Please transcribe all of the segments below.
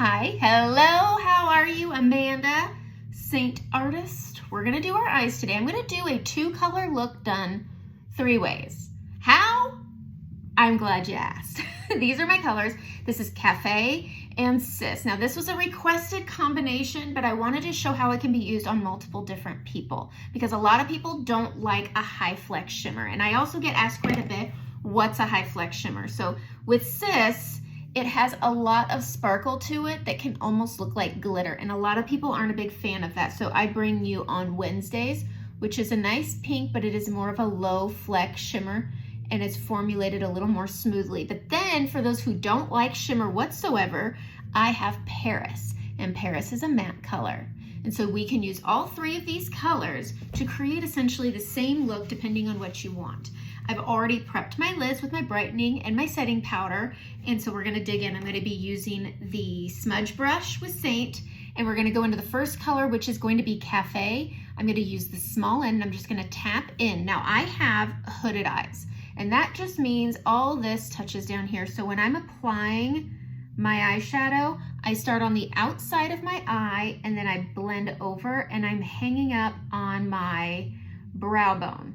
Hi, hello, how are you? Amanda, Seint Artist. We're gonna do our eyes today. I'm gonna do a 2-color look done 3 ways. How? I'm glad you asked. These are my colors. This is Cafe and Sis. Now this was a requested combination, but I wanted to show how it can be used on multiple different people because a lot of people don't like a high flex shimmer. And I also get asked quite a bit, what's a high flex shimmer? So with Sis, it has a lot of sparkle to it that can almost look like glitter. And a lot of people aren't a big fan of that. So I bring you on Wednesdays, which is a nice pink, but it is more of a low flex shimmer and it's formulated a little more smoothly. But then for those who don't like shimmer whatsoever, I have Paris, and Paris is a matte color. And so we can use all 3 of these colors to create essentially the same look depending on what you want. I've already prepped my lids with my brightening and my setting powder, and so we're gonna dig in. I'm gonna be using the smudge brush with Seint, and we're gonna go into the first color, which is going to be Cafe. I'm gonna use the small end, and I'm just gonna tap in. Now I have hooded eyes, and that just means all this touches down here. So when I'm applying my eyeshadow, I start on the outside of my eye, and then I blend over, and I'm hanging up on my brow bone.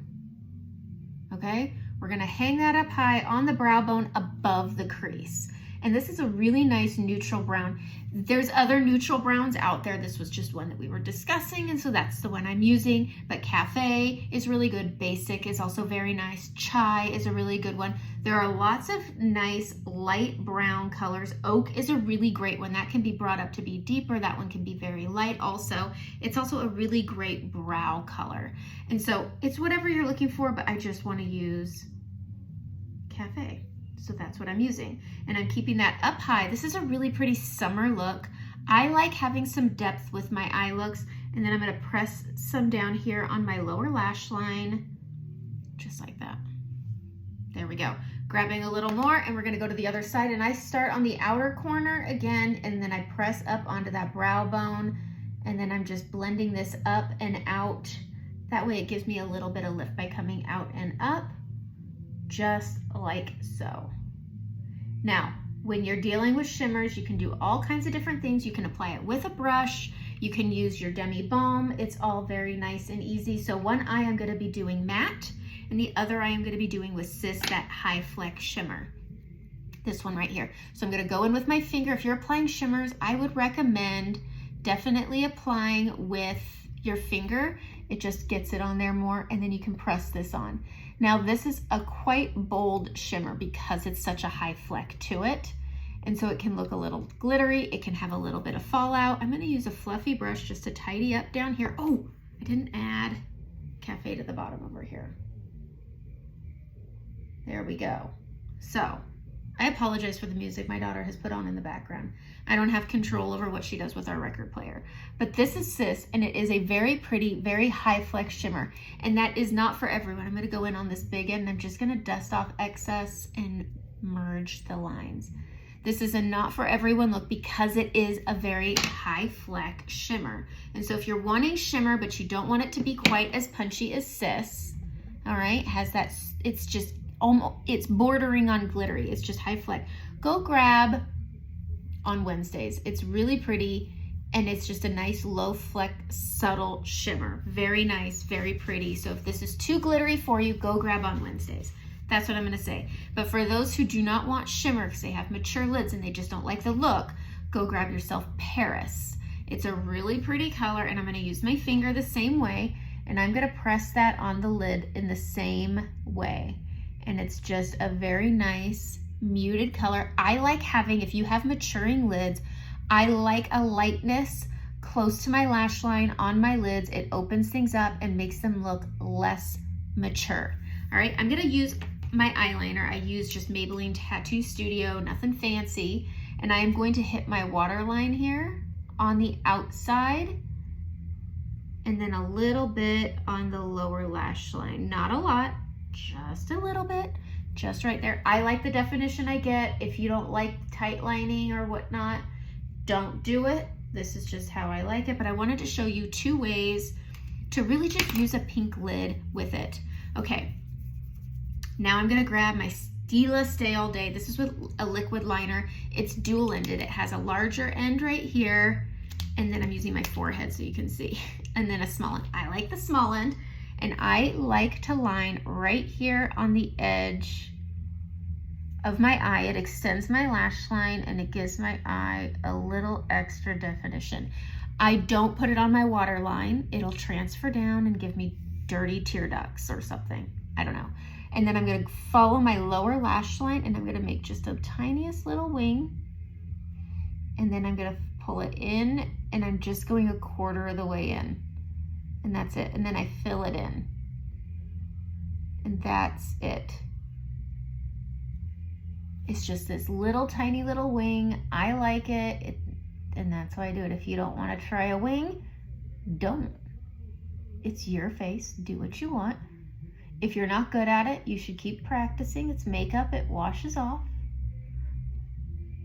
Okay, we're gonna hang that up high on the brow bone above the crease. And this is a really nice neutral brown. There's other neutral browns out there. This was just one that we were discussing, and so that's the one I'm using. But Cafe is really good. Basic is also very nice. Chai is a really good one. There are lots of nice light brown colors. Oak is a really great one. That can be brought up to be deeper. That one can be very light also. It's also a really great brow color. And so it's whatever you're looking for, but I just want to use Cafe. So that's what I'm using. And I'm keeping that up high. This is a really pretty summer look. I like having some depth with my eye looks. And then I'm gonna press some down here on my lower lash line, just like that. There we go. Grabbing a little more, and we're gonna go to the other side. And I start on the outer corner again, and then I press up onto that brow bone. And then I'm just blending this up and out. That way it gives me a little bit of lift by coming out and up, just like so. Now, when you're dealing with shimmers, you can do all kinds of different things. You can apply it with a brush. You can use your demi balm. It's all very nice and easy. So one eye I'm going to be doing matte, and the other eye I'm going to be doing with Sis, that high flex shimmer. This one right here. So I'm going to go in with my finger. If you're applying shimmers, I would recommend definitely applying with your finger. It just gets it on there more, and then you can press this on. Now this is a quite bold shimmer because it's such a high fleck to it. And so it can look a little glittery. It can have a little bit of fallout. I'm gonna use a fluffy brush just to tidy up down here. Oh, I didn't add Cafe to the bottom over here. There we go. So I apologize for the music my daughter has put on in the background. I don't have control over what she does with our record player. But this is Sis, and it is a very pretty, very high flex shimmer. And that is not for everyone. I'm gonna go in on this big end, and I'm just gonna dust off excess and merge the lines. This is a not for everyone look because it is a very high fleck shimmer. And so if you're wanting shimmer, but you don't want it to be quite as punchy as Sis, all right, has that, it's just almost, it's bordering on glittery. It's just high fleck. Go grab on Wednesdays. It's really pretty, and it's just a nice low fleck, subtle shimmer. Very nice, very pretty. So if this is too glittery for you, go grab on Wednesdays. That's what I'm gonna say. But for those who do not want shimmer because they have mature lids and they just don't like the look, go grab yourself Paris. It's a really pretty color, and I'm gonna use my finger the same way, and I'm gonna press that on the lid in the same way. And it's just a very nice muted color. I like having, if you have maturing lids, I like a lightness close to my lash line on my lids. It opens things up and makes them look less mature. All right, I'm gonna use my eyeliner. I use just Maybelline Tattoo Studio, nothing fancy. And I am going to hit my waterline here on the outside, and then a little bit on the lower lash line. Not a lot, just a little bit, just right there. I like the definition I get. If you don't like tight lining or whatnot, don't do it. This is just how I like it, but I wanted to show you 2 ways to really just use a pink lid with it. Okay, now I'm gonna grab my Stila Stay All Day. This is with a liquid liner. It's dual ended. It has a larger end right here, and then I'm using my forehead so you can see, and then a small end. I like the small end, and I like to line right here on the edge of my eye. It extends my lash line and it gives my eye a little extra definition. I don't put it on my waterline. It'll transfer down and give me dirty tear ducts or something. I don't know. And then I'm gonna follow my lower lash line and I'm gonna make just a tiniest little wing. And then I'm gonna pull it in and I'm just going 1/4 of the way in. And that's it. And then I fill it in. And that's it. It's just this little tiny little wing. I like it, and that's why I do it. If you don't want to try a wing, don't. It's your face. Do what you want. If you're not good at it, you should keep practicing. It's makeup. It washes off.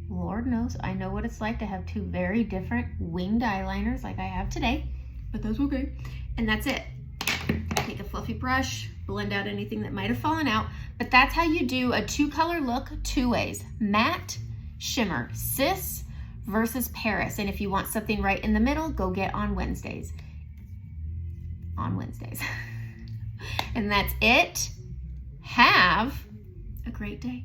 Lord knows, I know what it's like to have 2 very different winged eyeliners like I have today, but that's okay. And that's it. Take a fluffy brush, blend out anything that might have fallen out, but that's how you do a 2-color look 2 ways. Matte, shimmer, Cis versus Paris. And if you want something right in the middle, go get On Wednesdays. On Wednesdays. And that's it. Have a great day.